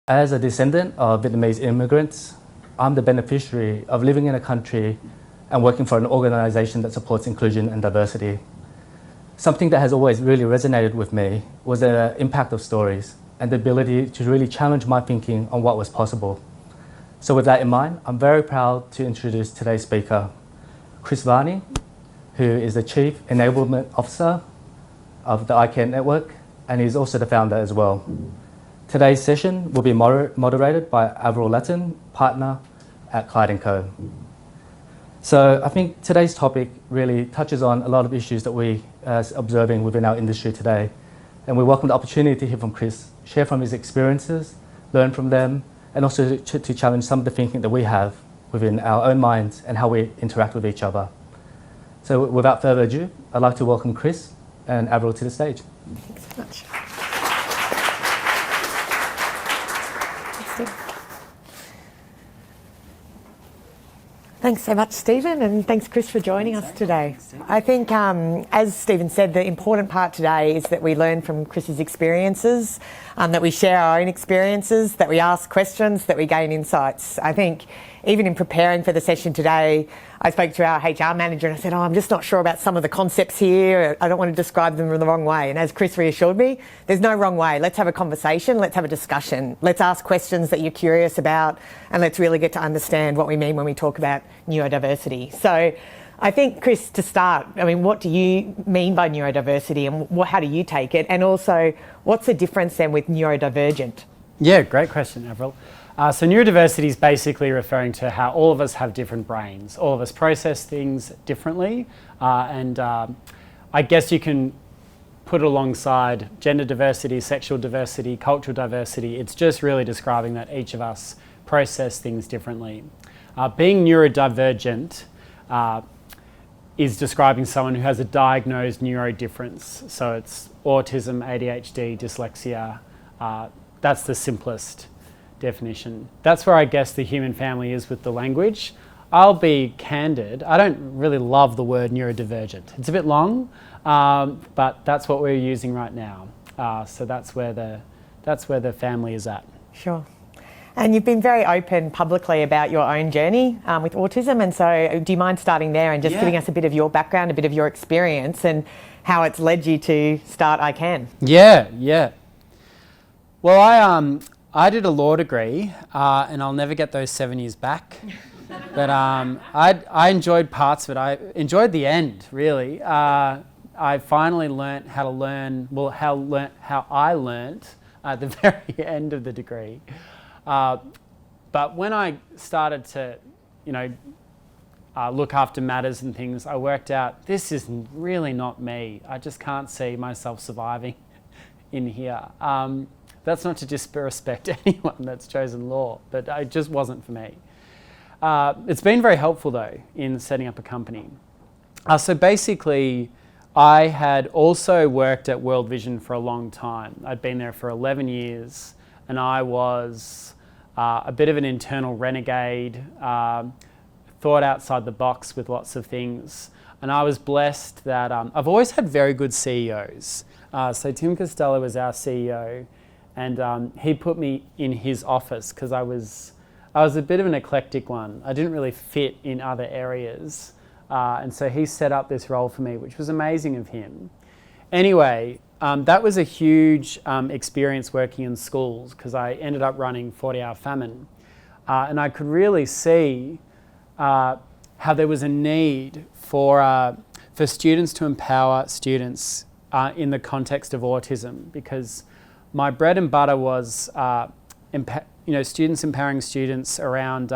As a descendant of Vietnamese immigrants, I'm the beneficiary of living in a country and working for an organisation that supports inclusion and diversity. Something that has always really resonated with me was the impact of stories and the ability to really challenge my thinking on what was possible. So with that in mind, I'm very proud to introduce today's speaker, Varney, who is the Chief Enablement Officer of the iCare Network, and he's also the founder as well. Today's session will be moderated by Avryl Lattin, partner at Clyde & Co. So I think today's topic really touches on a lot of issues that we are observing within our industry today. And we welcome the opportunity to hear from Chris, share from his experiences, learn from them, and also to challenge some of the thinking that we have within our own minds and how we interact with each other. So without further ado, I'd like to welcome Chris and Avryl to the stage. Thanks so much. Thanks so much, Stephen, and thanks, Chris, for joining us today. I think, as Stephen said, the important part today is that we learn from Chris's experiences, that we share our own experiences, that we ask questions, that we gain insights. I think even in preparing for the session today, I spoke to our HR manager and I said, I'm just not sure about some of the concepts here. I don't want to describe them in the wrong way. And as Chris reassured me, there's no wrong way. Let's have a conversation. Let's have a discussion. Let's ask questions that you're curious about, and let's really get to understand what we mean when we talk about neurodiversity. So I think, Chris, to start, what do you mean by neurodiversity, and how do you take it? And also, what's the difference then with neurodivergent? Yeah, great question, Avryl. So neurodiversity is basically referring to how all of us have different brains. All of us process things differently. I guess you can put it alongside gender diversity, sexual diversity, cultural diversity. It's just really describing that each of us process things differently. Being neurodivergent is describing someone who has a diagnosed neurodifference. So it's autism, ADHD, dyslexia. That's the simplest definition. That's where I guess the human family is with the language. I'll be candid, I don't really love the word neurodivergent. It's a bit long, but that's what we're using right now. So that's where the family is at. Sure. And you've been very open publicly about your own journey with autism, and so do you mind starting there and just giving us a bit of your background, a bit of your experience, and how it's led you to start iCan? Yeah. Well, I did a law degree, and I'll never get those 7 years back. But I enjoyed parts of it. I enjoyed the end, really. I finally learnt how to learn, how I learnt at the very end of the degree. But when I started to, look after matters and things, I worked out this is really not me. I just can't see myself surviving in here. That's not to disrespect anyone that's chosen law, but it just wasn't for me. It's been very helpful, though, in setting up a company. So basically, I had also worked at World Vision for a long time. I'd been there for 11 years, and I was a bit of an internal renegade, thought outside the box with lots of things. And I was blessed that I've always had very good CEOs. So Tim Costello was our CEO. And he put me in his office because I was a bit of an eclectic one. I didn't really fit in other areas. And so he set up this role for me, which was amazing of him. Anyway, that was a huge experience working in schools because I ended up running 40-hour famine. And I could really see how there was a need for students to empower students in the context of autism, because my bread and butter was students empowering students around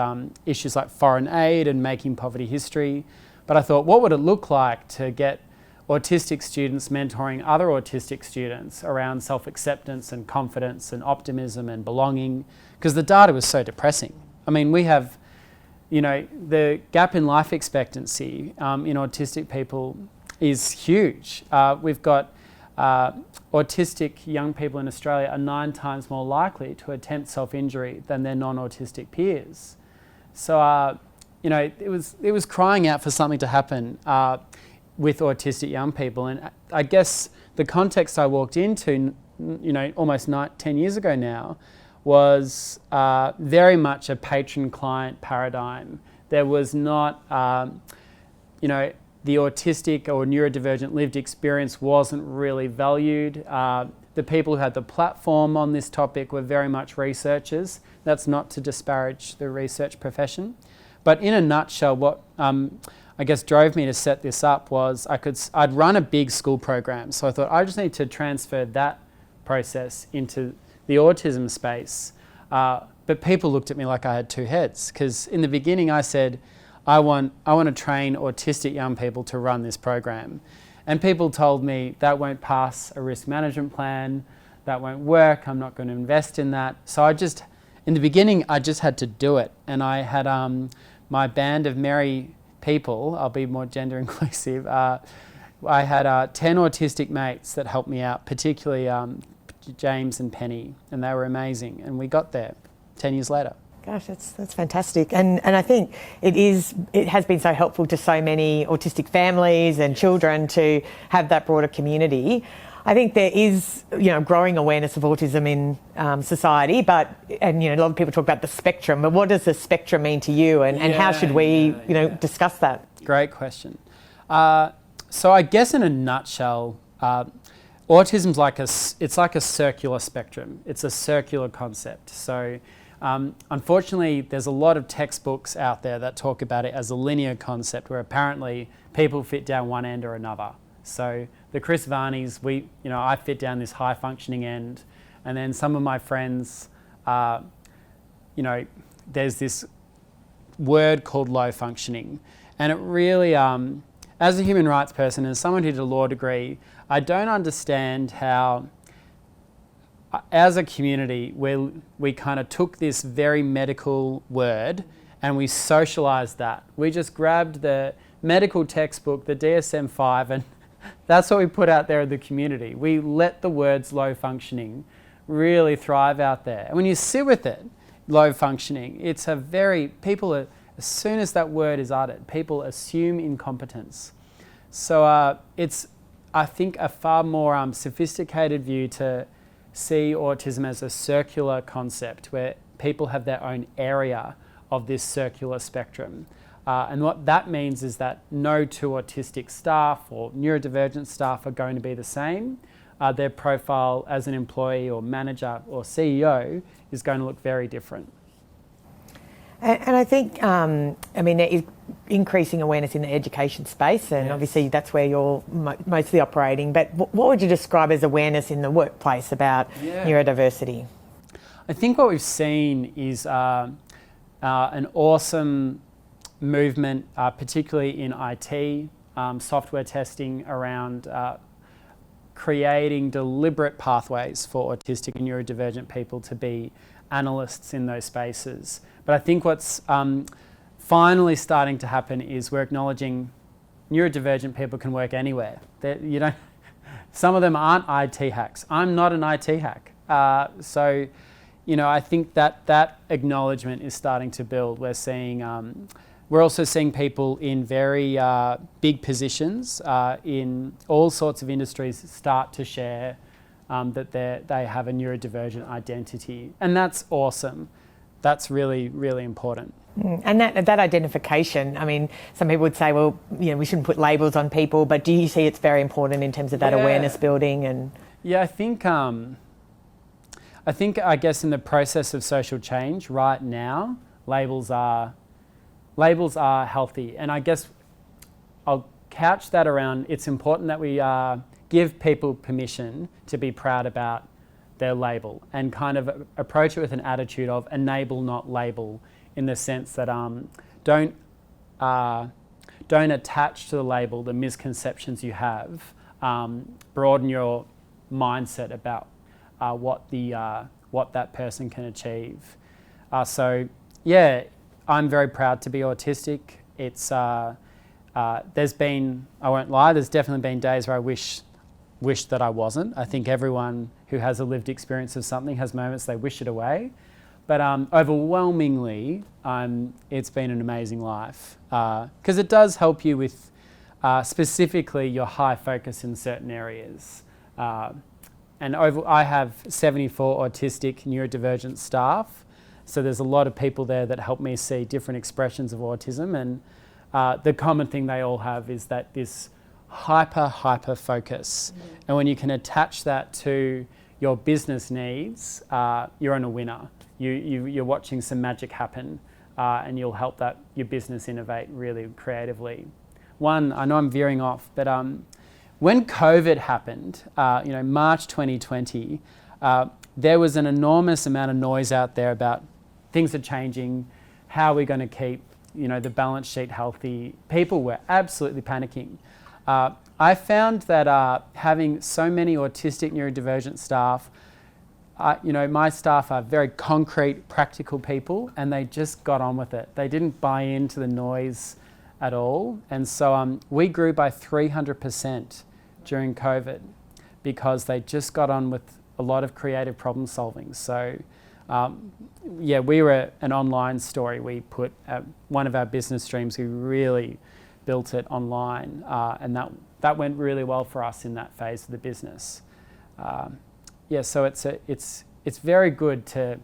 issues like foreign aid and making poverty history. But I thought, what would it look like to get autistic students mentoring other autistic students around self-acceptance and confidence and optimism and belonging? Because the data was so depressing. We have, the gap in life expectancy in autistic people is huge. We've got autistic young people in Australia are 9 times more likely to attempt self-injury than their non-autistic peers. So, it was crying out for something to happen with autistic young people. And I guess the context I walked into, almost 10 years ago now, was very much a patron-client paradigm. There was not, the autistic or neurodivergent lived experience wasn't really valued. The people who had the platform on this topic were very much researchers. That's not to disparage the research profession. But in a nutshell, what I guess drove me to set this up was I'd run a big school program. So I thought I just need to transfer that process into the autism space. But people looked at me like I had two heads, because in the beginning I said, I want to train autistic young people to run this program. And people told me that won't pass a risk management plan, that won't work, I'm not going to invest in that. So in the beginning, I just had to do it. And I had my band of merry people, I'll be more gender inclusive, I had 10 autistic mates that helped me out, particularly James and Penny, and they were amazing. And we got there 10 years later. Gosh, that's fantastic. And I think it has been so helpful to so many autistic families and children to have that broader community. I think there is, growing awareness of autism in society, and a lot of people talk about the spectrum, but what does the spectrum mean to you, and how should we, discuss that? Great question. So I guess in a nutshell, autism's like a circular spectrum. It's a circular concept. So unfortunately, there's a lot of textbooks out there that talk about it as a linear concept, where apparently people fit down one end or another. So the Chris Varneys, I fit down this high functioning end, and then some of my friends, there's this word called low functioning, and it really, as a human rights person and someone who did a law degree, I don't understand how, as a community, we kind of took this very medical word and we socialised that. We just grabbed the medical textbook, the DSM-5, and that's what we put out there in the community. We let the words low functioning really thrive out there. And when you sit with it, low functioning, as soon as that word is uttered, people assume incompetence. So it's, I think, a far more sophisticated view to see autism as a circular concept where people have their own area of this circular spectrum. And what that means is that no two autistic staff or neurodivergent staff are going to be the same. Their profile as an employee or manager or CEO is going to look very different. And I think, there is increasing awareness in the education space, and obviously that's where you're mostly operating. But what would you describe as awareness in the workplace about neurodiversity? I think what we've seen is an awesome movement, particularly in IT, software testing around creating deliberate pathways for autistic and neurodivergent people to be analysts in those spaces. But I think what's finally starting to happen is we're acknowledging neurodivergent people can work anywhere. Some of them aren't IT hacks. I'm not an IT hack. So I think that acknowledgement is starting to build. We're also seeing people in very big positions in all sorts of industries start to share that they have a neurodivergent identity. And that's awesome. That's really, really important. And that identification, some people would say, well, we shouldn't put labels on people, but do you see it's very important in terms of that awareness building? And yeah, I think I guess in the process of social change right now, labels are healthy. And I guess I'll couch that around, it's important that we give people permission to be proud about their label and kind of approach it with an attitude of enable, not label, in the sense that don't attach to the label the misconceptions you have. Broaden your mindset about what that person can achieve. So yeah, I'm very proud to be autistic. It's there's been, I won't lie, there's definitely been days where I wish that I wasn't. I think everyone who has a lived experience of something has moments they wish it away. But overwhelmingly, it's been an amazing life because it does help you with specifically your high focus in certain areas. and I have 74 autistic neurodivergent staff, so there's a lot of people there that help me see different expressions of autism, and the common thing they all have is that this hyper focus. And when you can attach that to your business needs, you're on a winner. You're watching some magic happen, and you'll help your business innovate really creatively. I know I'm veering off, but when COVID happened, March 2020, there was an enormous amount of noise out there about things are changing, how are we going to keep the balance sheet healthy. People were absolutely panicking. I found that having so many autistic neurodivergent staff, my staff are very concrete, practical people, and they just got on with it. They didn't buy into the noise at all. And so we grew by 300% during COVID because they just got on with a lot of creative problem solving. So we were an online story. We put one of our business streams, we really built it online, and that went really well for us in that phase of the business. So it's very good to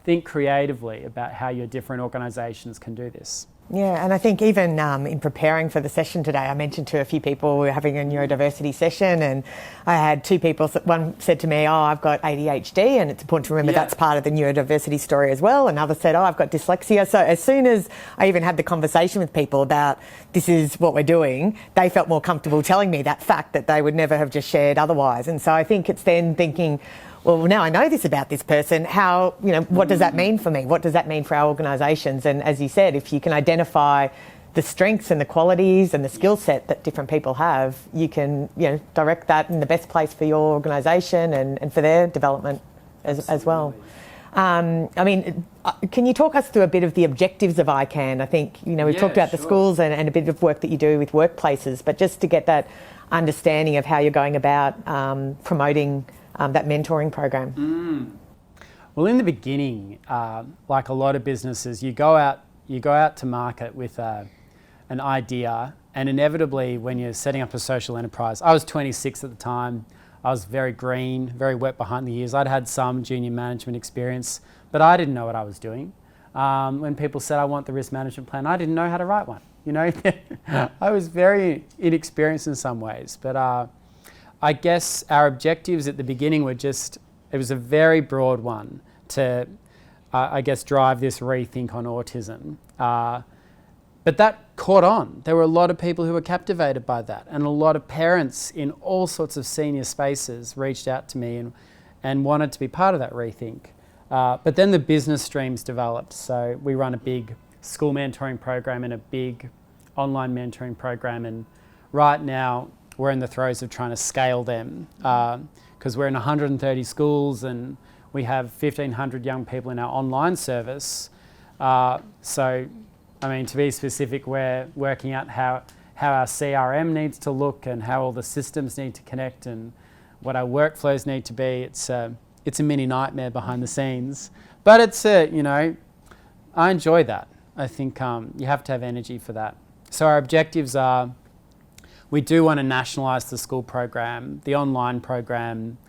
think creatively about how your different organisations can do this. Yeah, and I think even in preparing for the session today, I mentioned to a few people we were having a neurodiversity session, and I had two people, one said to me, I've got ADHD, and it's important to remember that's part of the neurodiversity story as well. Another said, I've got dyslexia. So as soon as I even had the conversation with people about this is what we're doing, they felt more comfortable telling me that fact that they would never have just shared otherwise. And so I think it's then thinking, well, now I know this about this person, what does that mean for me? What does that mean for our organisations? And as you said, if you can identify the strengths and the qualities and the skill set that different people have, you can, direct that in the best place for your organisation and for their development as well. Can you talk us through a bit of the objectives of ICANN? I think, we've talked about the schools and a bit of work that you do with workplaces, but just to get that understanding of how you're going about promoting that mentoring program. Well, in the beginning, like a lot of businesses, you go out to market with an idea, and inevitably when you're setting up a social enterprise, I was 26 at the time, I was very green, very wet behind the ears. I'd had some junior management experience, but I didn't know what I was doing. When people said, I want the risk management plan, I didn't know how to write one. I was very inexperienced in some ways, but I guess our objectives at the beginning were it was a very broad one to, drive this rethink on autism. But that caught on. There were a lot of people who were captivated by that, and a lot of parents in all sorts of senior spaces reached out to me and wanted to be part of that rethink. But then the business streams developed. So we run a big school mentoring program and a big online mentoring program, and right now we're in the throes of trying to scale them because we're in 130 schools and we have 1,500 young people in our online service. To be specific, we're working out how our CRM needs to look and how all the systems need to connect and what our workflows need to be. It's a mini nightmare behind the scenes, but I enjoy that. I think you have to have energy for that. So our objectives are, we do want to nationalise the school program, the online program.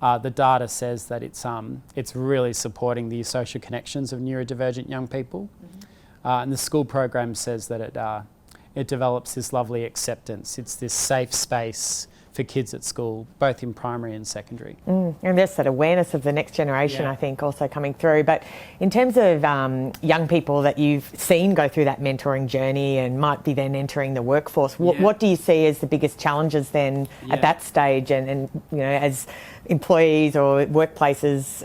The data says that it's really supporting the social connections of neurodivergent young people. And the school program says that it develops this lovely acceptance. It's this safe space for kids at school, both in primary and secondary. And there's that awareness of the next generation, I think, also coming through. But in terms of young people that you've seen go through that mentoring journey and might be then entering the workforce, what do you see as the biggest challenges then at that stage? And as employees or workplaces,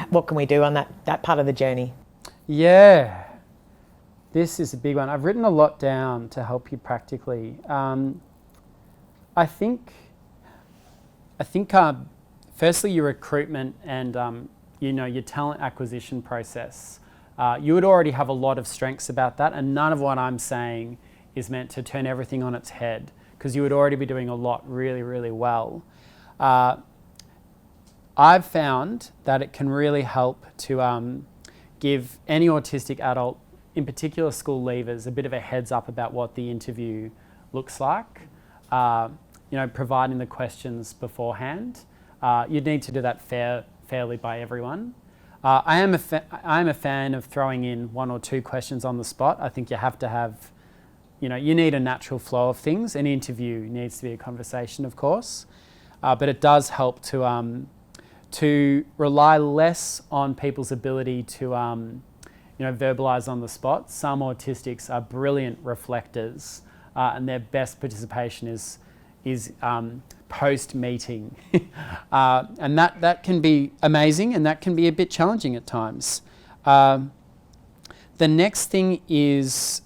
what can we do on that part of the journey? Yeah. This is a big one. I've written a lot down to help you practically. I think firstly your recruitment and your talent acquisition process. You would already have a lot of strengths about that, and none of what I'm saying is meant to turn everything on its head, because you would already be doing a lot really, really well. I've found that it can really help to give any autistic adult, in particular school leavers, a bit of a heads up about what the interview looks like. Providing the questions beforehand. you'd need to do that fairly by everyone. I am a fan of throwing in 1 or 2 questions on the spot. I think you have to have, you need a natural flow of things. An interview needs to be a conversation, of course, but it does help to rely less on people's ability to verbalise on the spot. Some autistics are brilliant reflectors, and their best participation is post-meeting. And that can be amazing, and that can be a bit challenging at times. The next thing is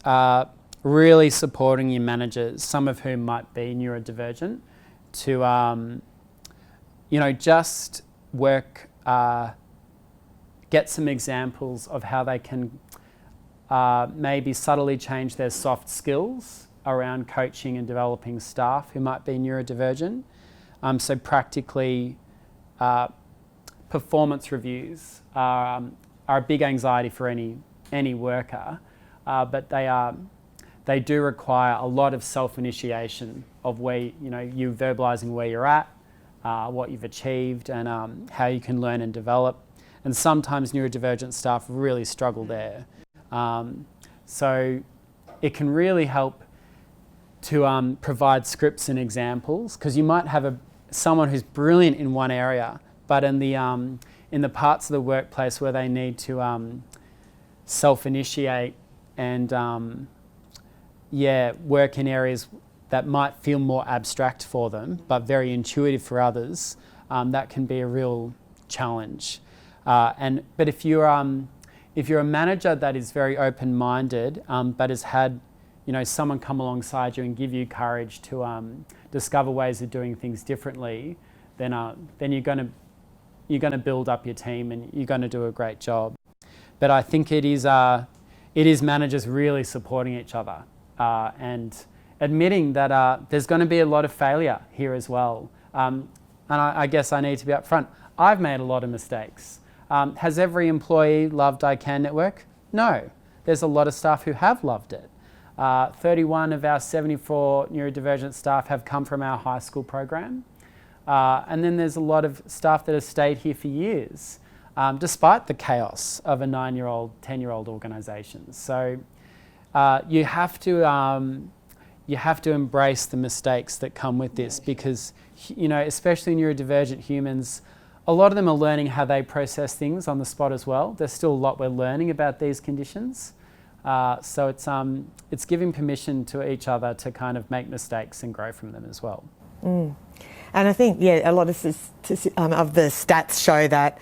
really supporting your managers, some of whom might be neurodivergent, to just work, get some examples of how they can maybe subtly change their soft skills around coaching and developing staff who might be neurodivergent. So practically, performance reviews are a big anxiety for any worker, but they do require a lot of self-initiation of where you verbalising where you're at, what you've achieved, and how you can learn and develop. And sometimes neurodivergent staff really struggle there. So it can really help to provide scripts and examples, because you might have someone who's brilliant in one area, but in the parts of the workplace where they need to self-initiate and work in areas that might feel more abstract for them, but very intuitive for others, that can be a real challenge. But if you're a manager that is very open-minded, but has had someone come alongside you and give you courage to discover ways of doing things differently, then you're going to build up your team and you're going to do a great job. But I think it is managers really supporting each other and admitting that there's going to be a lot of failure here as well. And I guess I need to be upfront. I've made a lot of mistakes. Has every employee loved ICANN Network? No. There's a lot of staff who have loved it. 31 of our 74 neurodivergent staff have come from our high school program. And then there's a lot of staff that have stayed here for years, despite the chaos of a 9-year-old, 10-year-old organisation. So you have to embrace the mistakes that come with this, because, especially neurodivergent humans, a lot of them are learning how they process things on the spot as well. There's still a lot we're learning about these conditions. So it's giving permission to each other to kind of make mistakes and grow from them as well. Mm. And I think, a lot of the stats show that,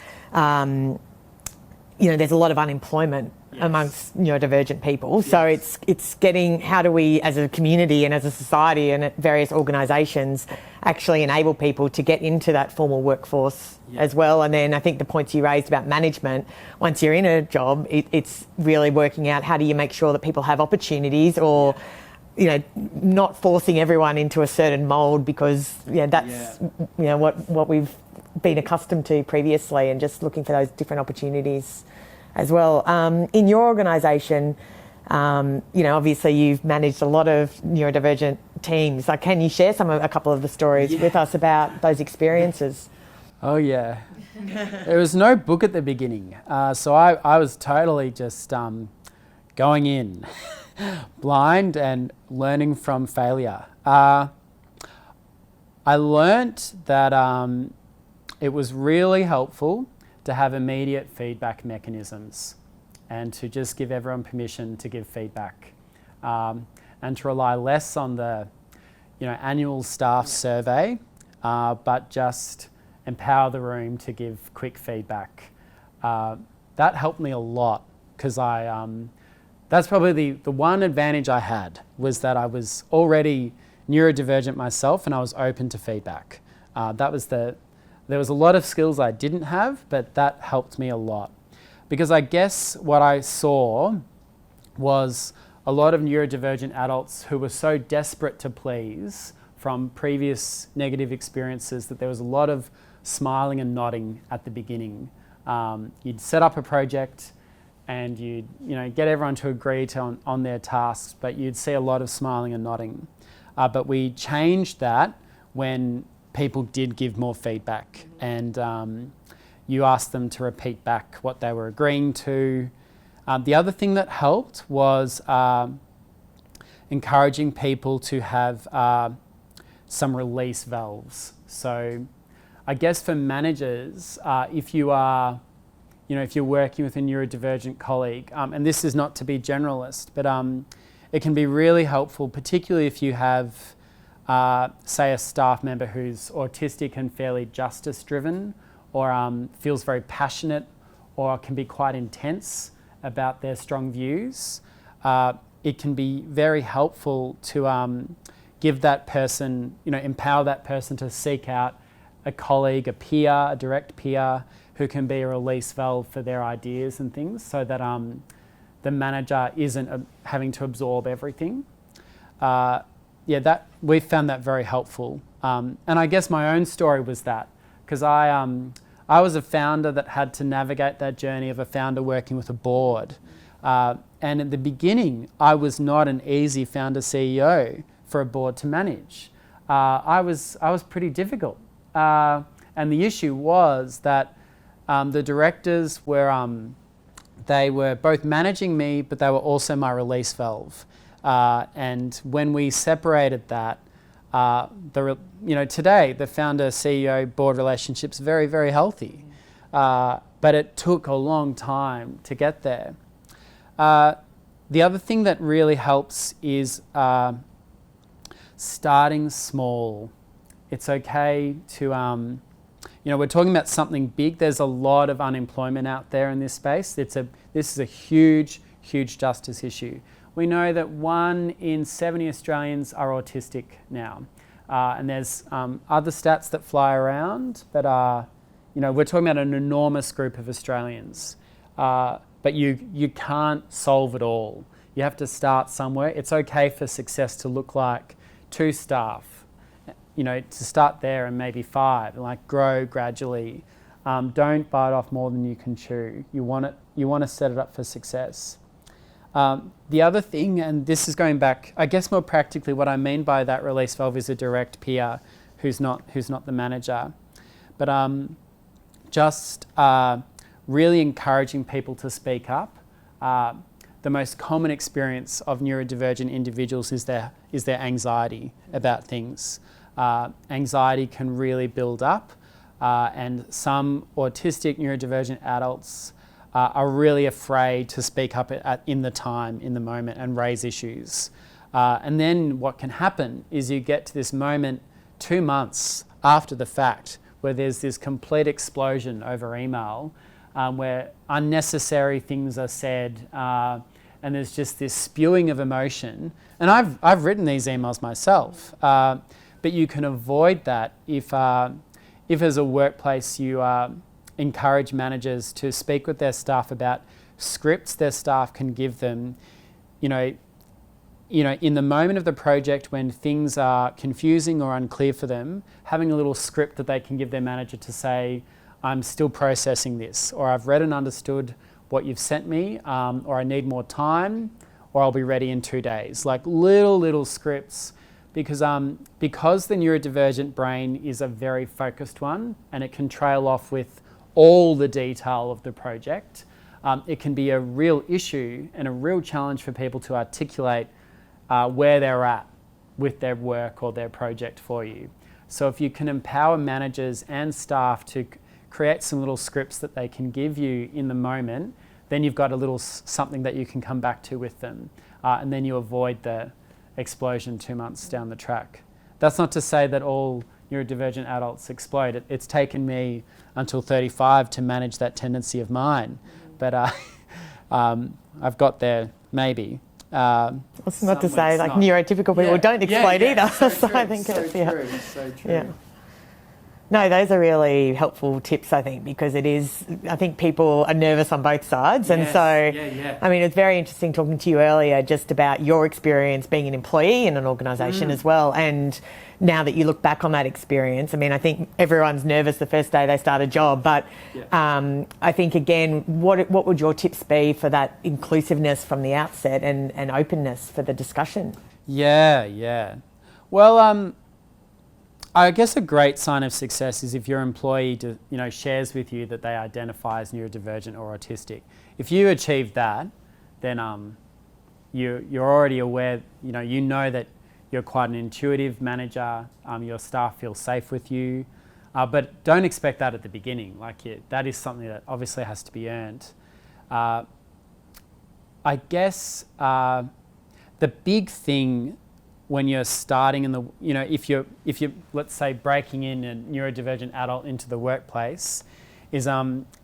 there's a lot of unemployment amongst neurodivergent people. Yes. So it's getting, how do we as a community and as a society and at various organisations actually enable people to get into that formal workforce as well. And then I think the points you raised about management, once you're in a job, it's really working out how do you make sure that people have opportunities, or not forcing everyone into a certain mould, because that's what we've been accustomed to previously, and just looking for those different opportunities as well. In your organisation, obviously you've managed a lot of neurodivergent teams. Like, can you share a couple of the stories with us about those experiences? Oh yeah, there was no book at the beginning, so I was totally just going in blind and learning from failure. I learnt that it was really helpful to have immediate feedback mechanisms, and to just give everyone permission to give feedback, and to rely less on the annual staff survey, but just empower the room to give quick feedback. That helped me a lot, because that's probably the one advantage I had, was that I was already neurodivergent myself and I was open to feedback. There was a lot of skills I didn't have, but that helped me a lot. Because I guess what I saw was a lot of neurodivergent adults who were so desperate to please from previous negative experiences that there was a lot of smiling and nodding at the beginning. You'd set up a project and you'd get everyone to agree on their tasks, but you'd see a lot of smiling and nodding. But we changed that when people did give more feedback, and you asked them to repeat back what they were agreeing to. The other thing that helped was encouraging people to have some release valves. So I guess for managers, if you are, if you're working with a neurodivergent colleague, and this is not to be generalist, but it can be really helpful, particularly if you have, say, a staff member who's autistic and fairly justice-driven, or feels very passionate, or can be quite intense about their strong views. It can be very helpful to give that person, empower that person to seek out a colleague, a peer, a direct peer, who can be a release valve for their ideas and things, so that the manager isn't having to absorb everything. That we found that very helpful. And I guess my own story was that, because I was a founder that had to navigate that journey of a founder working with a board. And at the beginning, I was not an easy founder CEO for a board to manage. I was pretty difficult. And the issue was that the directors were, they were both managing me, but they were also my release valve. And when we separated that, today the founder CEO board relationship's very, very healthy. But it took a long time to get there. The other thing that really helps is starting small. It's okay to, we're talking about something big. There's a lot of unemployment out there in this space. This is a huge, huge justice issue. We know that 1 in 70 Australians are autistic now. And there's other stats that fly around, but we're talking about an enormous group of Australians. But you can't solve it all. You have to start somewhere. It's okay for success to look like 2 staff, to start there, and maybe 5, and grow gradually. Don't bite off more than you can chew. You want to set it up for success. The other thing, and this is going back, I guess more practically, what I mean by that release valve is a direct peer who's not the manager. But just really encouraging people to speak up. The most common experience of neurodivergent individuals is their anxiety about things. Anxiety can really build up, and some autistic neurodivergent adults are really afraid to speak up in the moment, and raise issues. And then what can happen is you get to this moment 2 months after the fact, where there's this complete explosion over email, where unnecessary things are said, and there's just this spewing of emotion. And I've written these emails myself, but you can avoid that if as a workplace you encourage managers to speak with their staff about scripts their staff can give them, in the moment of the project when things are confusing or unclear for them, having a little script that they can give their manager to say, I'm still processing this, or I've read and understood what you've sent me, or I need more time, or I'll be ready in 2 days. Little scripts, because the neurodivergent brain is a very focused one, and it can trail off with all the detail of the project. It can be a real issue and a real challenge for people to articulate where they're at with their work or their project for you. So if you can empower managers and staff to create some little scripts that they can give you in the moment, then you've got a little something that you can come back to with them, and then you avoid the explosion 2 months down the track. That's not to say that all neurodivergent adults explode. It's taken me until 35 to manage that tendency of mine, but I've got there maybe. It's not to say neurotypical people don't explode either. So I think it's so true. Yeah. No, those are really helpful tips, I think, because I think people are nervous on both sides. And I mean, it's very interesting talking to you earlier just about your experience being an employee in an organisation as well. And now that you look back on that experience, I mean, I think everyone's nervous the first day they start a job. But I think, again, what would your tips be for that inclusiveness from the outset and openness for the discussion? Yeah. Well, I guess a great sign of success is if your employee shares with you that they identify as neurodivergent or autistic. If you achieve that, then you're already aware, you know that you're quite an intuitive manager, your staff feel safe with you, but don't expect that at the beginning. That is something that obviously has to be earned. I guess the big thing when you're starting if you're let's say breaking in a neurodivergent adult into the workplace, is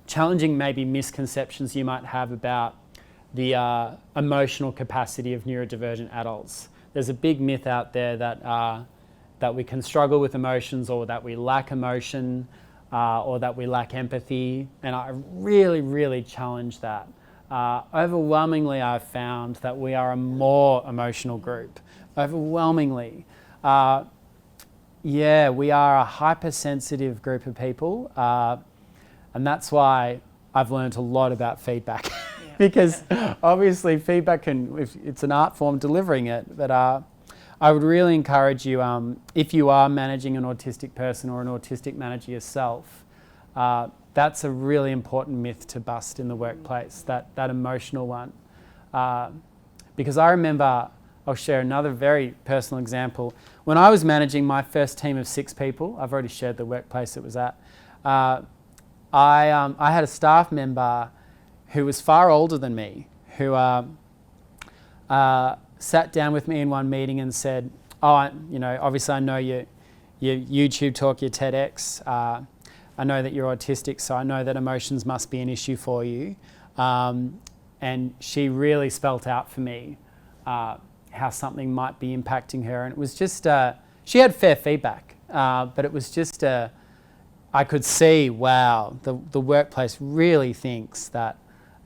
challenging maybe misconceptions you might have about the emotional capacity of neurodivergent adults. There's a big myth out there that we can struggle with emotions, or that we lack emotion, or that we lack empathy, and I really, really challenge that. Overwhelmingly, I've found that we are a more emotional group. Overwhelmingly. We are a hypersensitive group of people, and that's why I've learned a lot about feedback. Because obviously feedback it's an art form delivering it, but I would really encourage you, if you are managing an autistic person or an autistic manager yourself, that's a really important myth to bust in the workplace, that emotional one. Because I remember, I'll share another very personal example. When I was managing my first team of 6 people, I've already shared the workplace it was at, I had a staff member who was far older than me, who sat down with me in one meeting and said, obviously I know you YouTube talk, your TEDx, I know that you're autistic, so I know that emotions must be an issue for you. And she really spelt out for me how something might be impacting her. And it was just, she had fair feedback, but it was just, I could see, wow, the workplace really thinks that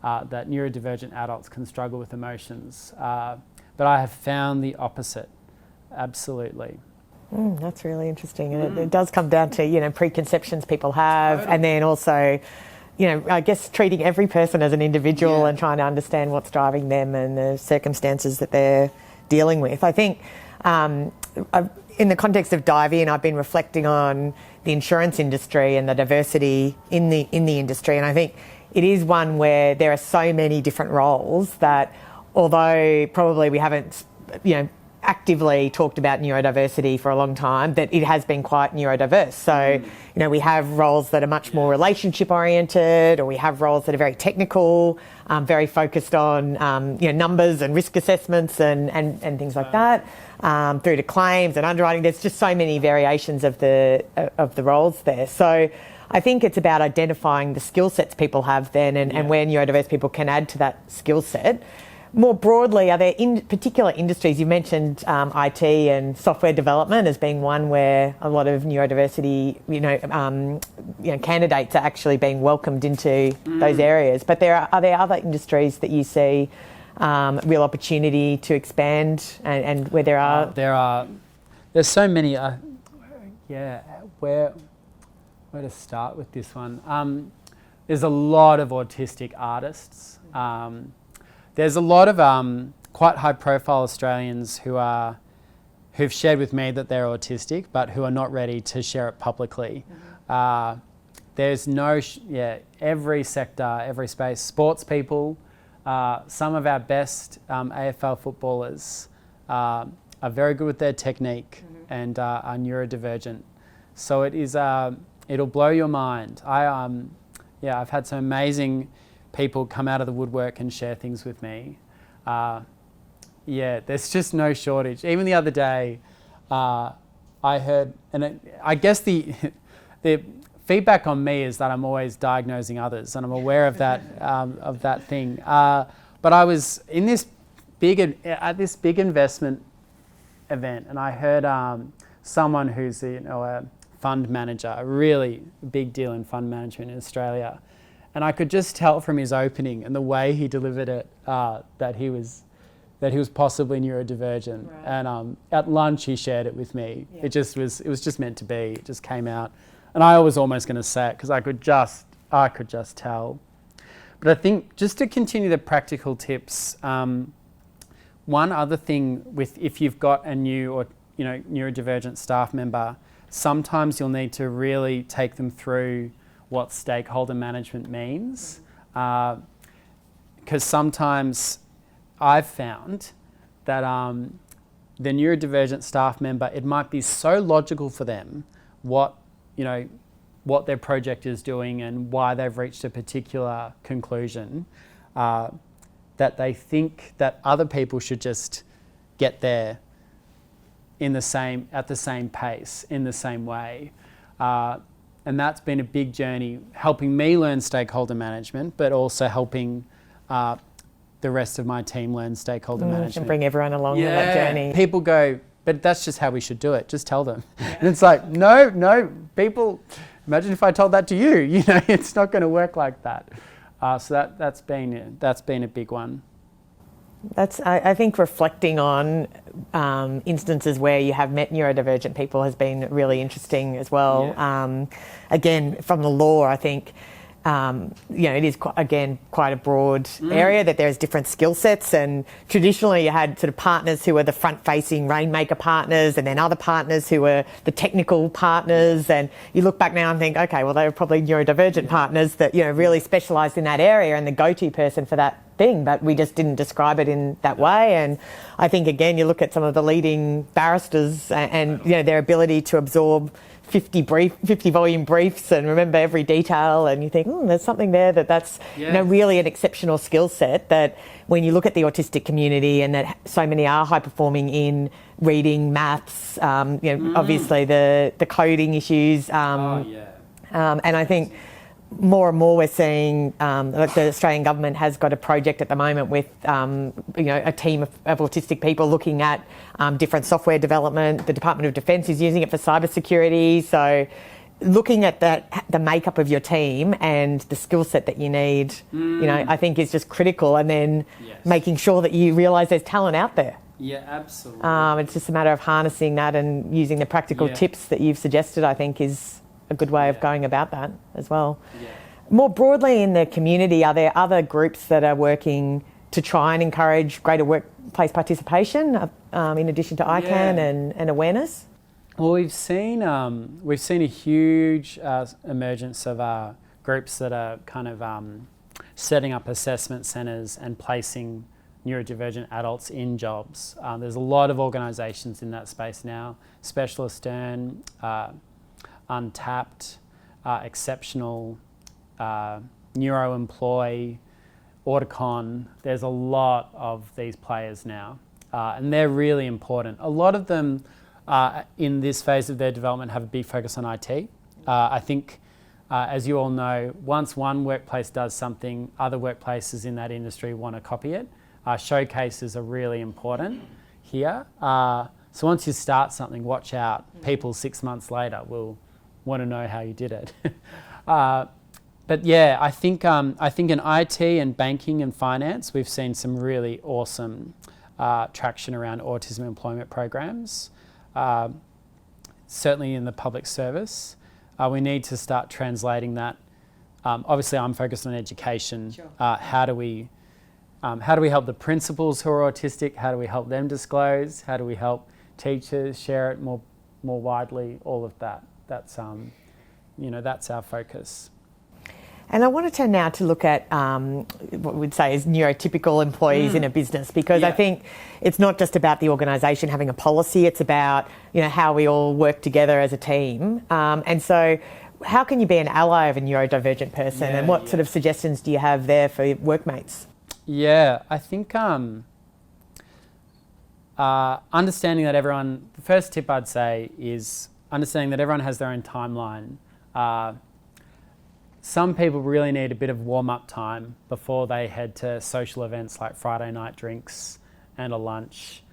neurodivergent adults can struggle with emotions. But I have found the opposite, absolutely. That's really interesting. And it does come down to, preconceptions people have, and then also, I guess treating every person as an individual and trying to understand what's driving them and the circumstances that they're dealing with. I think in the context of Dive In, I've been reflecting on the insurance industry and the diversity in the industry, and I think it is one where there are so many different roles that, although probably we haven't, actively talked about neurodiversity for a long time, that it has been quite neurodiverse. So, we have roles that are much more relationship oriented, or we have roles that are very technical, very focused on, numbers and risk assessments and things like that, through to claims and underwriting. There's just so many variations of the roles there. So I think it's about identifying the skill sets people have then, and where neurodiverse people can add to that skill set. More broadly, are there particular industries? You mentioned IT and software development as being one where a lot of neurodiversity, candidates are actually being welcomed into those areas. But are there other industries that you see real opportunity to expand, and where there are? There's so many. Where to start with this one? There's a lot of autistic artists. There's a lot of quite high-profile Australians who've shared with me that they're autistic, but who are not ready to share it publicly. There's every sector, every space. Sports people, some of our best AFL footballers are very good with their technique and are neurodivergent. So it is. It'll blow your mind. I've had some amazing people come out of the woodwork and share things with me. There's just no shortage. Even the other day, I heard, I guess the feedback on me is that I'm always diagnosing others, and I'm aware of that thing. But I was in this big investment event, and I heard someone who's a fund manager, a really big deal in fund management in Australia. And I could just tell from his opening and the way he delivered it that he was possibly neurodivergent. Right. And at lunch he shared it with me. Yeah. It was just meant to be. It just came out, and I was almost going to say it because I could just tell. But I think just to continue the practical tips, one other thing if you've got a new or neurodivergent staff member, sometimes you'll need to really take them through what stakeholder management means. Because sometimes I've found that the neurodivergent staff member, it might be so logical for them what their project is doing and why they've reached a particular conclusion, that they think that other people should just get there at the same pace, in the same way. And that's been a big journey, helping me learn stakeholder management, but also helping the rest of my team learn stakeholder management. And bring everyone along on that journey. People go, but that's just how we should do it. Just tell them. Yeah. And it's like, no, people, imagine if I told that to you. It's not going to work like that. So that's been a big one. I think reflecting on instances where you have met neurodivergent people has been really interesting as well. Yeah. Again, from the law, I think it is quite a broad area, that there's different skill sets, and traditionally you had sort of partners who were the front-facing rainmaker partners, and then other partners who were the technical partners, and you look back now and think, okay, well, they were probably neurodivergent partners that really specialised in that area and the go-to person for that thing, but we just didn't describe it in that way. And I think, again, you look at some of the leading barristers and their ability to absorb 50 volume briefs and remember every detail, and you think, there's something there that's really an exceptional skill set, that when you look at the autistic community, and that so many are high performing in reading, maths, obviously the coding issues, and I think more and more we're seeing the Australian government has got a project at the moment with a team of autistic people looking at different software development. The Department of Defence is using it for cybersecurity. So looking at the makeup of your team and the skill set that you need, I think is just critical, and then making sure that you realise there's talent out there. Yeah, absolutely. It's just a matter of harnessing that and using the practical tips that you've suggested, I think, is a good way of going about that as well. Yeah. More broadly in the community, are there other groups that are working to try and encourage greater workplace participation in addition to ICANN and awareness? Well, we've seen a huge emergence of groups that are kind of setting up assessment centres and placing neurodivergent adults in jobs. There's a lot of organisations in that space now. Specialist Earn, Untapped, Exceptional, Neuroemploy, Auticon. There's a lot of these players now, and they're really important. A lot of them in this phase of their development have a big focus on IT. I think, as you all know, once one workplace does something, other workplaces in that industry want to copy it. Showcases are really important here. So once you start something, watch out. People 6 months later will want to know how you did it. But yeah, I think in IT and banking and finance, we've seen some really awesome traction around autism employment programs. Certainly in the public service, we need to start translating that. Obviously, I'm focused on education. Sure. How do we help the principals who are autistic? How do we help them disclose? How do we help teachers share it more widely? All of that. That's our focus. And I want to turn now to look at what we'd say is neurotypical employees in a business, because I think it's not just about the organisation having a policy, it's about how we all work together as a team. And so how can you be an ally of a neurodivergent person, and what sort of suggestions do you have there for workmates? Yeah, I think understanding that the first tip I'd say is understanding that everyone has their own timeline. Some people really need a bit of warm-up time before they head to social events like Friday night drinks and a lunch.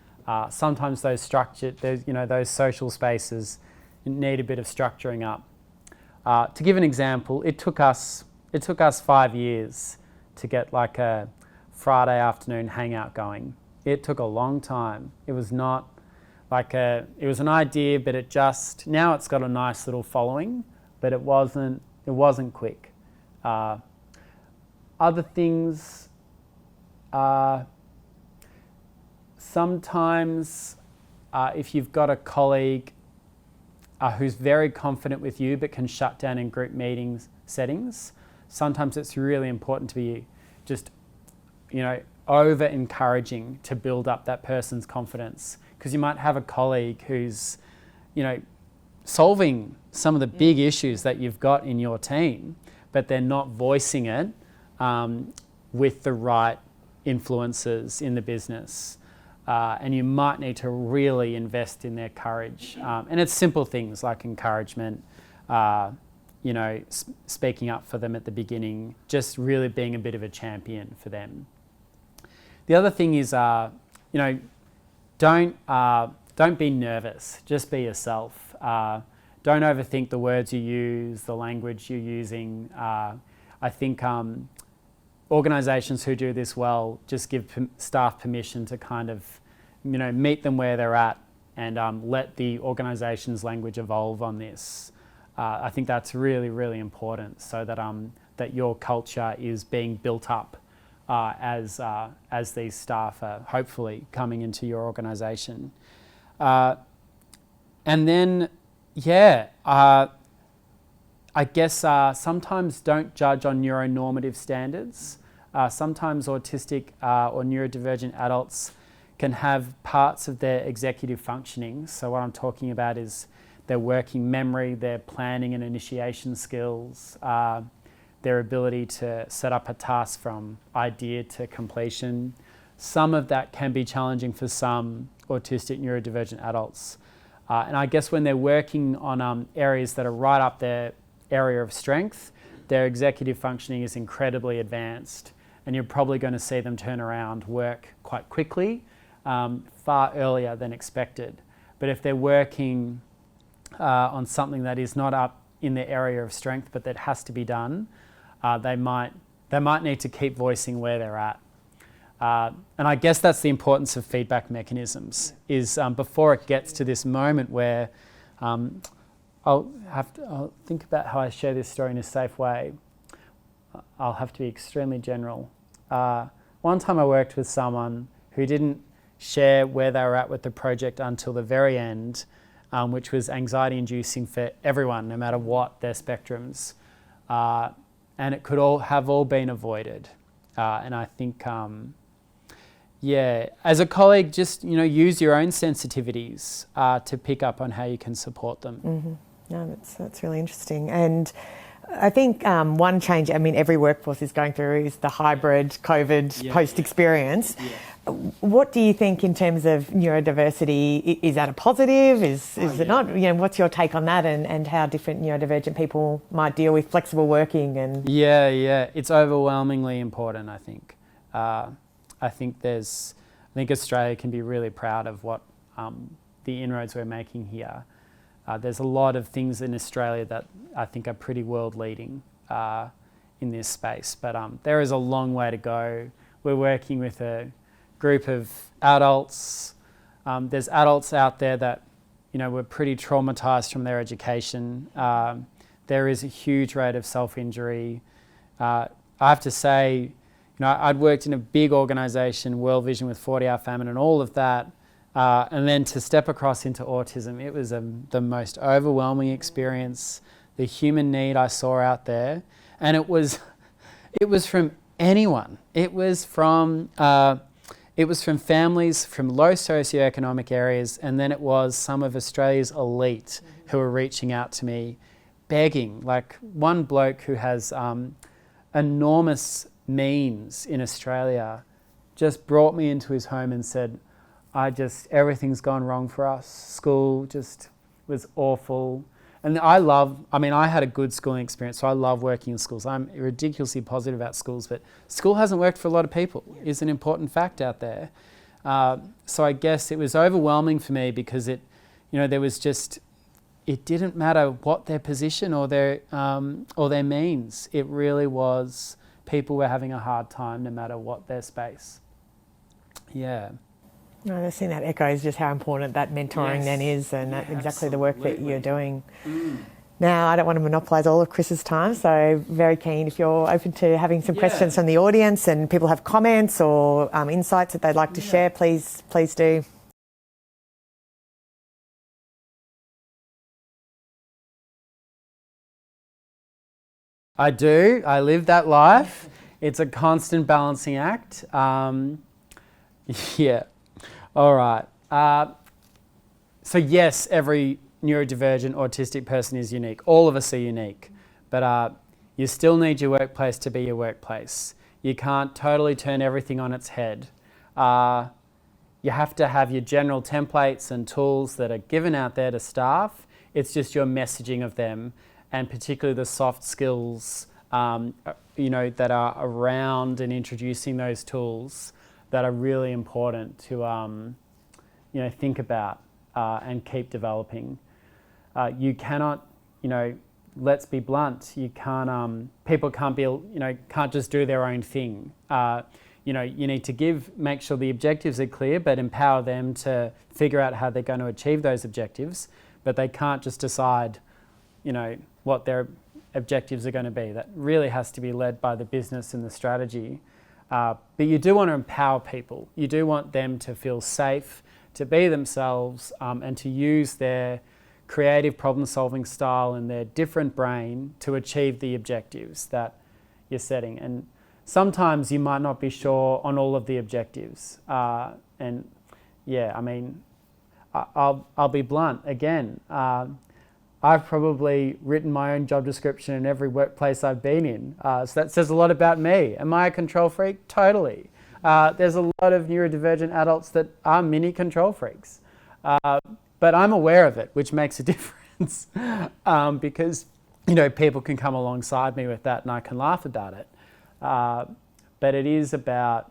Sometimes those social spaces need a bit of structuring up. To give an example, it took us 5 years to get like a Friday afternoon hangout going. It took a long time. It was not it was an idea, but now it's got a nice little following, but it wasn't quick. Other things, sometimes if you've got a colleague, who's very confident with you but can shut down in group meetings settings. Sometimes it's really important to be just, over encouraging to build up that person's confidence, because you might have a colleague who's, solving some of the big issues that you've got in your team, but they're not voicing it with the right influences in the business. And you might need to really invest in their courage. And it's simple things like encouragement, speaking up for them at the beginning, just really being a bit of a champion for them. The other thing is, don't be nervous, just be yourself. Don't overthink the words you use, the language you're using. I think organisations who do this well just give staff permission to kind of, meet them where they're at and let the organisation's language evolve on this. I think that's really, really important, so that that your culture is being built up as these staff are hopefully coming into your organisation. And then, I guess sometimes don't judge on neuronormative standards. Sometimes autistic or neurodivergent adults can have parts of their executive functioning. So what I'm talking about is their working memory, their planning and initiation skills, their ability to set up a task from idea to completion. Some of that can be challenging for some autistic neurodivergent adults. And I guess when they're working on areas that are right up their area of strength, their executive functioning is incredibly advanced, and you're probably going to see them turn around work quite quickly, far earlier than expected. But if they're working on something that is not up in their area of strength but that has to be done, they might need to keep voicing where they're at. And I guess that's the importance of feedback mechanisms, is before it gets to this moment where I'll think about how I share this story in a safe way. I'll have to be extremely general. One time I worked with someone who didn't share where they were at with the project until the very end, which was anxiety inducing for everyone, no matter what their spectrums. And it could all have been avoided. And I think, as a colleague, just use your own sensitivities to pick up on how you can support them. Mm-hmm. No, that's really interesting. And I think one change, every workforce is going through is the hybrid COVID post-experience. Yeah. What do you think in terms of neurodiversity? Is that a positive? Is it not? What's your take on that, and how different neurodivergent people might deal with flexible working? And it's overwhelmingly important, I think. I think Australia can be really proud of what the inroads we're making here. There's a lot of things in Australia that I think are pretty world-leading in this space, but there is a long way to go. We're working with a group of adults. There's adults out there that were pretty traumatised from their education. There is a huge rate of self-injury. I have to say, I'd worked in a big organisation, World Vision, with 40-hour famine and all of that. And then to step across into autism, it was the most overwhelming experience. The human need I saw out there, and it was from anyone. It was from families from low socioeconomic areas, and then it was some of Australia's elite who were reaching out to me, begging. Like one bloke who has enormous means in Australia just brought me into his home and said, everything's gone wrong for us. School just was awful. And I had a good schooling experience, so I love working in schools. I'm ridiculously positive about schools, but school hasn't worked for a lot of people, is an important fact out there. So I guess it was overwhelming for me because it didn't matter what their position or their means. It really was people were having a hard time no matter what their space. Yeah. No, I've seen that echoes just how important that mentoring then is, and exactly the work that you're doing. Now, I don't want to monopolise all of Chris's time, so very keen if you're open to having some questions from the audience and people have comments or insights that they'd like to share, please do. I do. I live that life. It's a constant balancing act. Yeah. All right. So yes, every neurodivergent autistic person is unique. All of us are unique. But you still need your workplace to be your workplace. You can't totally turn everything on its head. You have to have your general templates and tools that are given out there to staff. It's just your messaging of them, and particularly the soft skills, that are around and introducing those tools that are really important to, think about and keep developing. You cannot, let's be blunt. You can't. People can't be, can't just do their own thing. You need to make sure the objectives are clear, but empower them to figure out how they're going to achieve those objectives. But they can't just decide, what their objectives are going to be. That really has to be led by the business and the strategy. But you do want to empower people. You do want them to feel safe, to be themselves, and to use their creative problem-solving style and their different brain to achieve the objectives that you're setting. And sometimes you might not be sure on all of the objectives. I'll be blunt again. I've probably written my own job description in every workplace I've been in. So that says a lot about me. Am I a control freak? Totally. There's a lot of neurodivergent adults that are mini control freaks. But I'm aware of it, which makes a difference. Because, people can come alongside me with that and I can laugh about it. But it is about,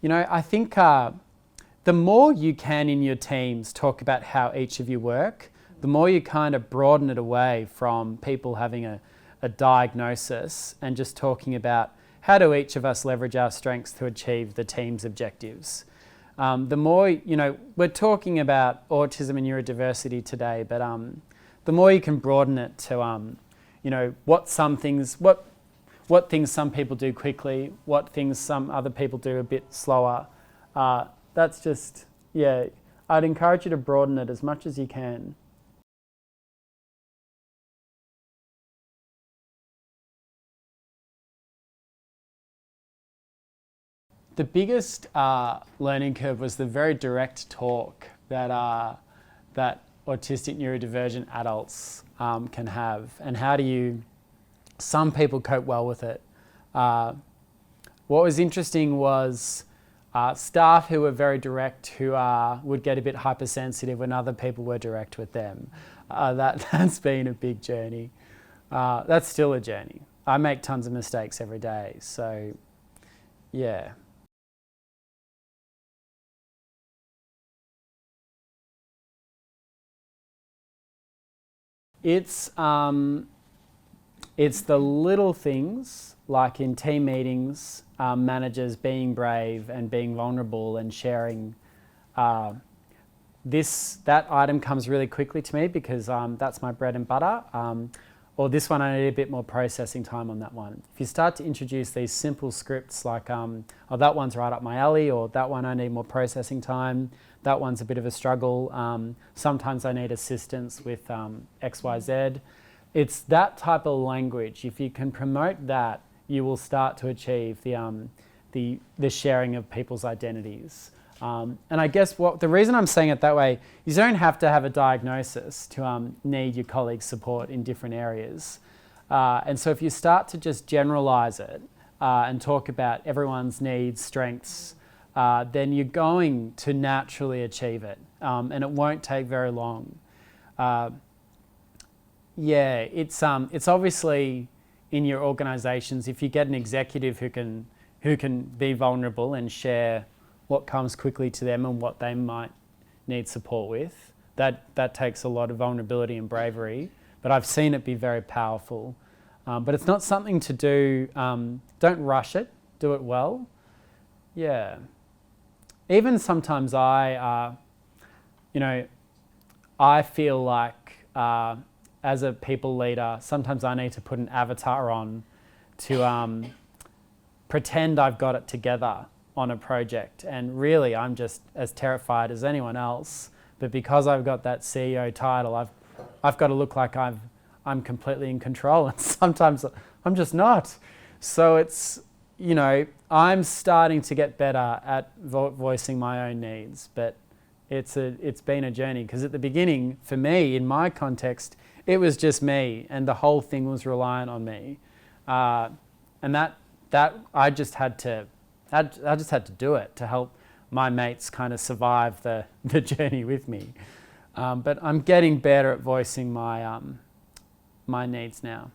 I think the more you can in your teams talk about how each of you work, the more you kind of broaden it away from people having a diagnosis and just talking about how do each of us leverage our strengths to achieve the team's objectives. The more, we're talking about autism and neurodiversity today, but the more you can broaden it to, what things some people do quickly, what things some other people do a bit slower. That's just, I'd encourage you to broaden it as much as you can. The biggest learning curve was the very direct talk that autistic neurodivergent adults can have, and how some people cope well with it. What was interesting was staff who were very direct, who would get a bit hypersensitive when other people were direct with them. That's been a big journey. That's still a journey. I make tons of mistakes every day, so yeah. It's the little things, like in team meetings, managers being brave and being vulnerable and sharing. That item comes really quickly to me because that's my bread and butter. Or this one, I need a bit more processing time on that one. If you start to introduce these simple scripts like, that one's right up my alley, or that one I need more processing time, that one's a bit of a struggle, sometimes I need assistance with X, Y, Z. It's that type of language. If you can promote that, you will start to achieve the sharing of people's identities. And I guess the reason I'm saying it that way is you don't have to have a diagnosis to need your colleagues' support in different areas. And so if you start to just generalize it and talk about everyone's needs, strengths, then you're going to naturally achieve it. And it won't take very long. It's obviously in your organisations, if you get an executive who can be vulnerable and share what comes quickly to them and what they might need support with, that takes a lot of vulnerability and bravery. But I've seen it be very powerful. But it's not something to do, don't rush it, do it well. Yeah. Even sometimes I feel like as a people leader, sometimes I need to put an avatar on to pretend I've got it together on a project. And really, I'm just as terrified as anyone else. But because I've got that CEO title, I've got to look like I've I'm completely in control, and sometimes I'm just not. So it's, you know, I'm starting to get better at voicing my own needs, but it's been a journey, because at the beginning, for me, in my context, it was just me, and the whole thing was reliant on me, and that I just had to do it to help my mates kind of survive the journey with me. But I'm getting better at voicing my my needs now.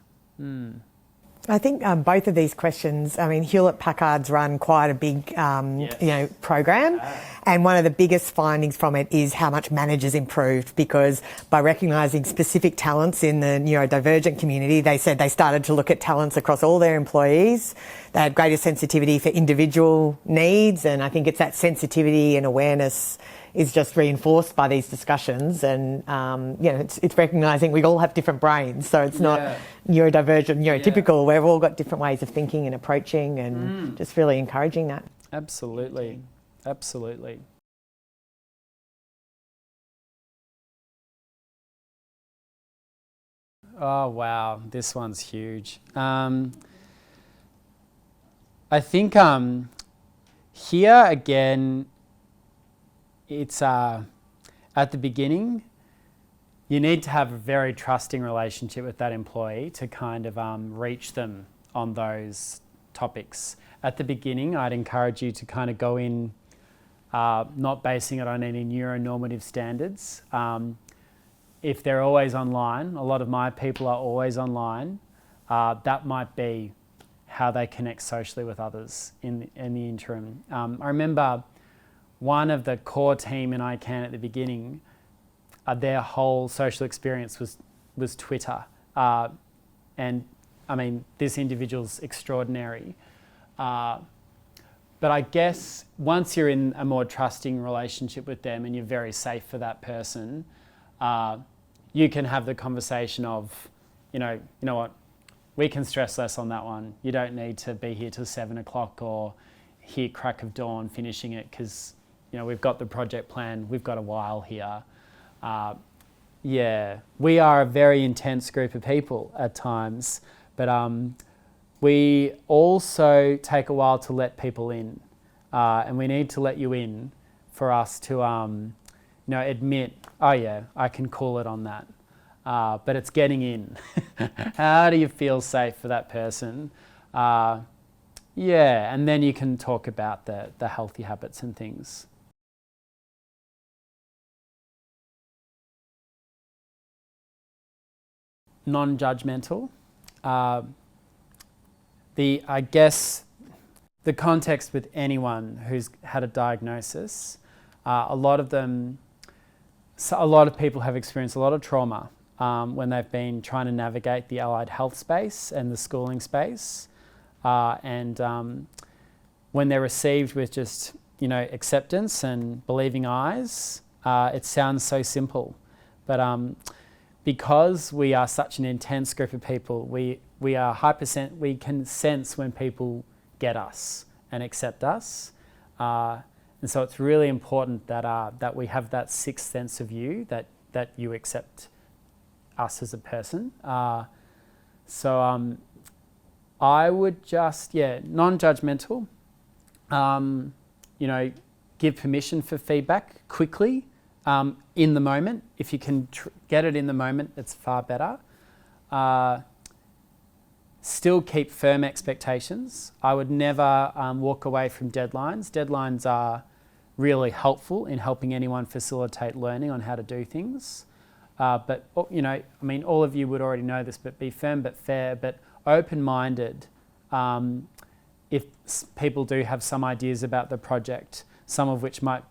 I think both of these questions, I mean, Hewlett-Packard's run quite a big, Yes. program, and one of the biggest findings from it is how much managers improved, because by recognising specific talents in the neurodivergent community, they said they started to look at talents across all their employees. They had greater sensitivity for individual needs, and I think it's that sensitivity and awareness is just reinforced by these discussions, and it's recognising we all have different brains, so it's not neurodivergent, neurotypical. We've all got different ways of thinking and approaching, and just really encouraging that. Absolutely. Absolutely. Oh wow, this one's huge. I think here again, it's at the beginning, you need to have a very trusting relationship with that employee to kind of reach them on those topics. At the beginning, I'd encourage you to kind of go in not basing it on any neuronormative standards. If they're always online, a lot of my people are always online, that might be how they connect socially with others in the interim. I remember one of the core team in ICANN at the beginning, their whole social experience was Twitter. And I mean, this individual's extraordinary. But I guess once you're in a more trusting relationship with them and you're very safe for that person, you can have the conversation of, you know what, we can stress less on that one. You don't need to be here till 7 o'clock or here crack of dawn finishing it, because we've got the project plan, we've got a while here. We are a very intense group of people at times, but we also take a while to let people in, and we need to let you in for us to admit, oh yeah, I can call it on that. But it's getting in. How do you feel safe for that person? And then you can talk about the healthy habits and things. Non-judgmental. I guess the context with anyone who's had a diagnosis, a lot of people have experienced a lot of trauma when they've been trying to navigate the allied health space and the schooling space, and when they're received with just acceptance and believing eyes, it sounds so simple, but because we are such an intense group of people, we can sense when people get us and accept us, and so it's really important that we have that sixth sense of you, that you accept us as a person. So I would just non-judgmental. Give permission for feedback quickly. In the moment. If you can get it in the moment, it's far better. Still keep firm expectations. I would never walk away from deadlines. Deadlines are really helpful in helping anyone facilitate learning on how to do things. But all of you would already know this, but be firm but fair, but open-minded. If people do have some ideas about the project, some of which might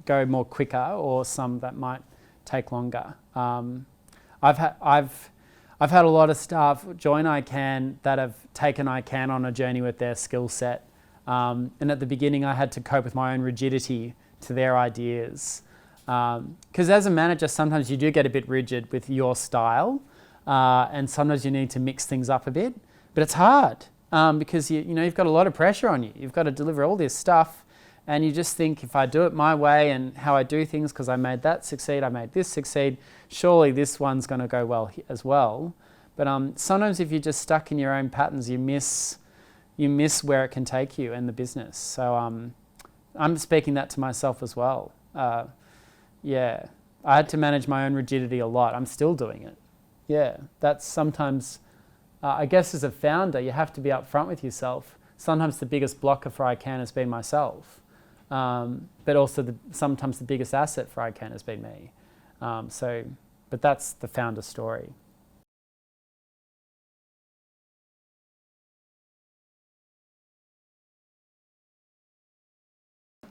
go more quicker or some that might take longer. I've had a lot of staff join ICANN that have taken ICANN on a journey with their skill set, and at the beginning I had to cope with my own rigidity to their ideas, because as a manager sometimes you do get a bit rigid with your style, and sometimes you need to mix things up a bit, but it's hard because you've got a lot of pressure on you. You've got to deliver all this stuff, And you just think, if I do it my way and how I do things, because I made that succeed, I made this succeed, surely this one's going to go well as well. But sometimes if you're just stuck in your own patterns, you miss where it can take you and the business. So I'm speaking that to myself as well. Yeah, I had to manage my own rigidity a lot. I'm still doing it. Yeah, that's sometimes, I guess as a founder, you have to be upfront with yourself. Sometimes the biggest blocker for ICANN has been myself. But also sometimes the biggest asset for ICANN has been me. But that's the founder story.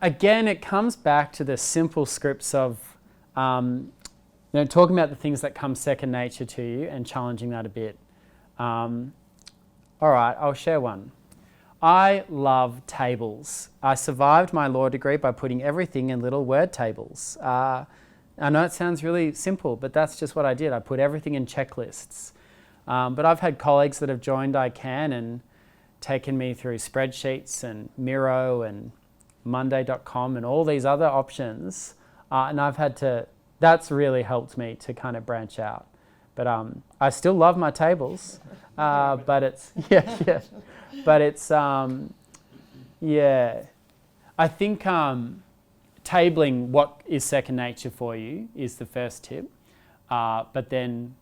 Again, it comes back to the simple scripts of talking about the things that come second nature to you and challenging that a bit. All right, I'll share one. I love tables. I survived my law degree by putting everything in little word tables. I know it sounds really simple, but that's just what I did. I put everything in checklists. But I've had colleagues that have joined ICANN and taken me through spreadsheets and Miro and Monday.com and all these other options. And that's really helped me to kind of branch out. But I still love my tables, but it's, yeah. But it's, yeah, I think tabling what is second nature for you is the first tip. But then,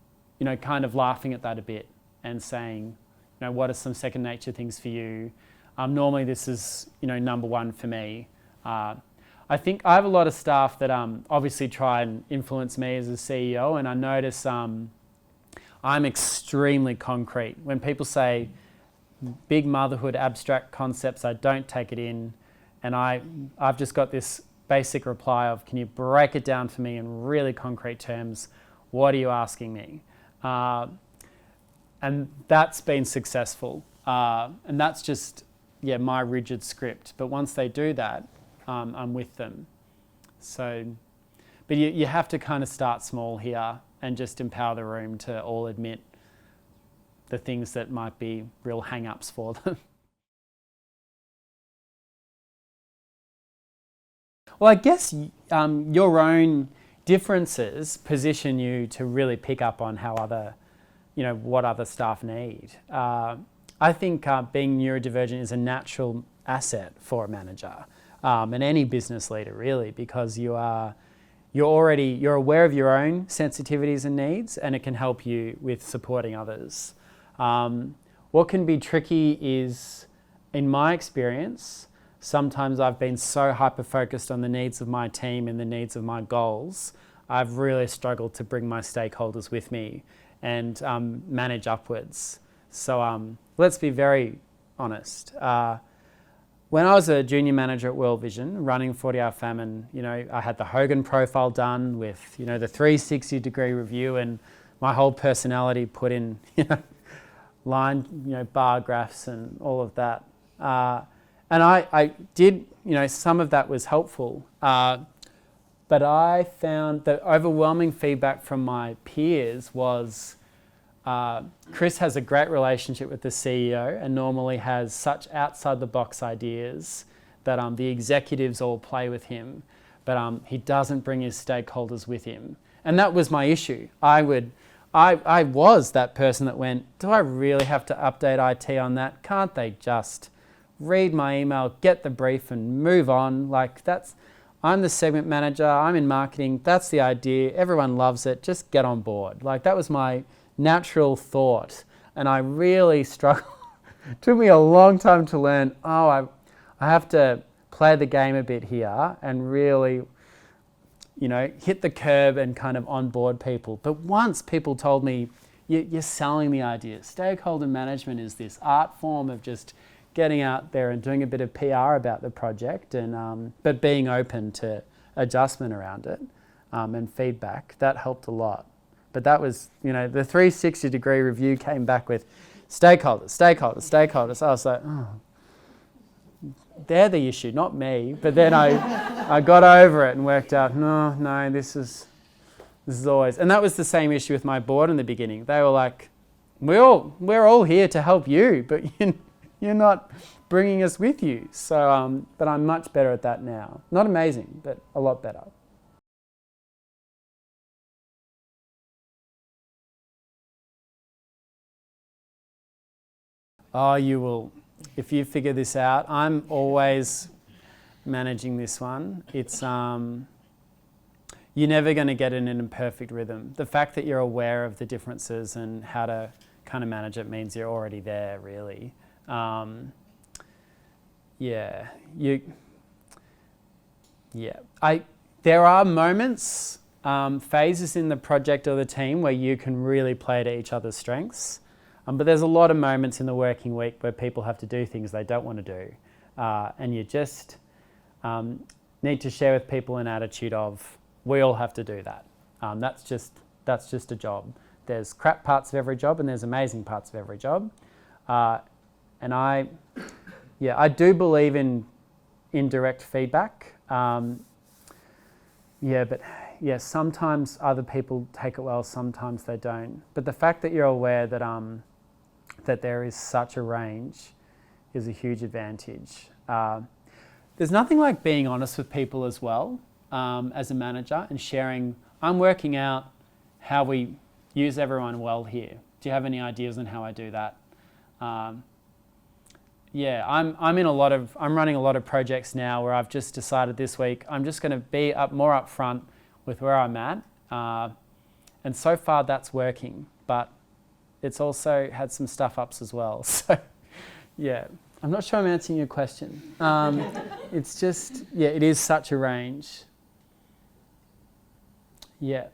kind of laughing at that a bit and saying, what are some second nature things for you? Normally this is, number one for me. I think I have a lot of staff that obviously try and influence me as a CEO, and I notice I'm extremely concrete. When people say, big motherhood abstract concepts, I don't take it in, and I've just got this basic reply of, can you break it down for me in really concrete terms? What are you asking me? And that's been successful, and that's just my rigid script. But once they do that, I'm with them. So, but you have to kind of start small here and just empower the room to all admit the things that might be real hang-ups for them. Well, I guess your own differences position you to really pick up on how what other staff need. I think being neurodivergent is a natural asset for a manager and any business leader, really, because you're aware of your own sensitivities and needs, and it can help you with supporting others. What can be tricky is, in my experience, sometimes I've been so hyper-focused on the needs of my team and the needs of my goals, I've really struggled to bring my stakeholders with me and manage upwards. So let's be very honest. When I was a junior manager at World Vision, running 40-hour famine, I had the Hogan profile done with, the 360-degree review, and my whole personality put in, line, bar graphs and all of that. And I did, some of that was helpful. But I found that overwhelming feedback from my peers was, Chris has a great relationship with the CEO and normally has such outside-the-box ideas that the executives all play with him, but he doesn't bring his stakeholders with him. And that was my issue. I was that person that went, do I really have to update IT on that? Can't they just read my email, get the brief and move on? I'm the segment manager, I'm in marketing, that's the idea, everyone loves it, just get on board. That was my natural thought, and I really struggled. It took me a long time to learn, I have to play the game a bit here and really, hit the curb and kind of onboard people. But once people told me, you're selling the idea. Stakeholder management is this art form of just getting out there and doing a bit of PR about the project, and but being open to adjustment around it and feedback, that helped a lot. But that was, the 360-degree review came back with stakeholders. I was like, they're the issue, not me. But then I got over it and worked out, no, this is always, and that was the same issue with my board in the beginning. They were like, we're all here to help you, but you're not bringing us with you. So, but I'm much better at that now. Not amazing, but a lot better. Oh, you will. If you figure this out, I'm always managing this one. It's you're never going to get it in a perfect rhythm. The fact that you're aware of the differences and how to kind of manage it means you're already there, really. There are moments, phases in the project or the team where you can really play to each other's strengths. But there's a lot of moments in the working week where people have to do things they don't want to do. And you just need to share with people an attitude of, we all have to do that. That's just a job. There's crap parts of every job and there's amazing parts of every job. And I do believe in indirect feedback. Sometimes other people take it well, sometimes they don't. But the fact that you're aware that that there is such a range is a huge advantage. There's nothing like being honest with people as well, as a manager, and sharing, I'm working out how we use everyone well here. Do you have any ideas on how I do that? I'm running a lot of projects now where I've just decided this week I'm just going to be more upfront with where I'm at, and so far that's working, but it's also had some stuff ups as well. So yeah, I'm not sure I'm answering your question. It's just, it is such a range. Yeah.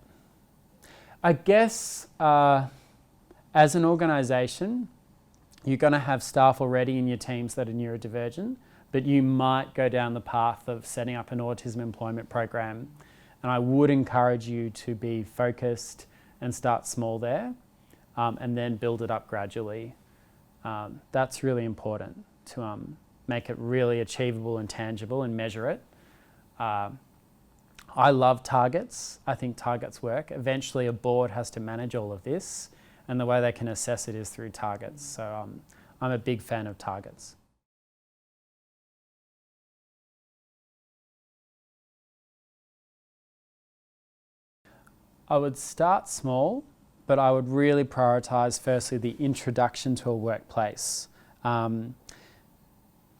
I guess as an organisation, you're going to have staff already in your teams that are neurodivergent, but you might go down the path of setting up an autism employment program. And I would encourage you to be focused and start small there, and then build it up gradually. That's really important to make it really achievable and tangible and measure it. I love targets. I think targets work. Eventually a board has to manage all of this, and the way they can assess it is through targets. So I'm a big fan of targets. I would start small, but I would really prioritise firstly the introduction to a workplace.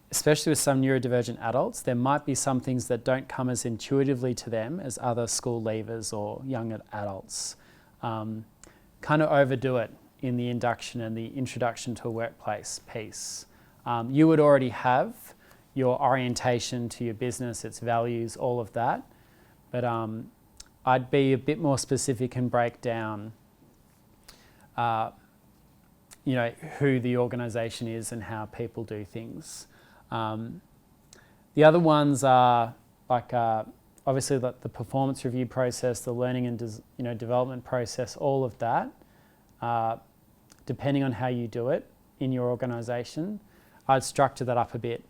Especially with some neurodivergent adults, there might be some things that don't come as intuitively to them as other school leavers or young adults. Kind of overdo it in the induction and the introduction to a workplace piece. You would already have your orientation to your business, its values, all of that, but I'd be a bit more specific and break down who the organisation is and how people do things. The other ones are like obviously the performance review process, the learning and development process, all of that. Depending on how you do it in your organisation, I'd structure that up a bit,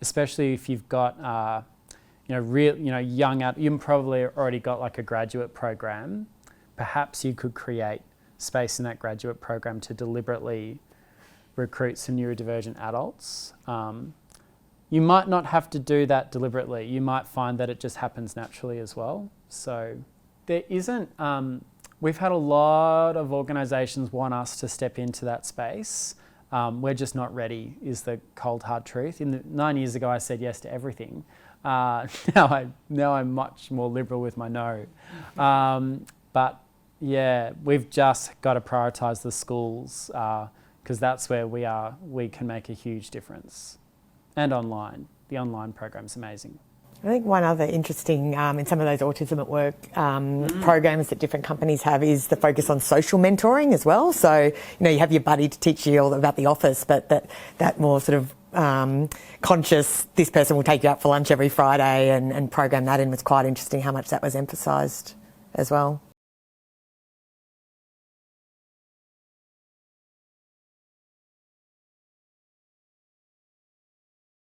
especially if you've got you've probably already got like a graduate program. Perhaps you could create space in that graduate program to deliberately recruit some neurodivergent adults. You might not have to do that deliberately. You might find that it just happens naturally as well. So there isn't, we've had a lot of organisations want us to step into that space. We're just not ready, is the cold hard truth. 9 years ago I said yes to everything. Now I'm much more liberal with my no. But yeah, we've just got to prioritise the schools because that's where we can make a huge difference. And online, the online program's amazing. I think one other interesting, in some of those Autism at Work programs that different companies have, is the focus on social mentoring as well. So, you have your buddy to teach you all about the office, but that more sort of conscious, this person will take you out for lunch every Friday and program that in was quite interesting how much that was emphasised as well.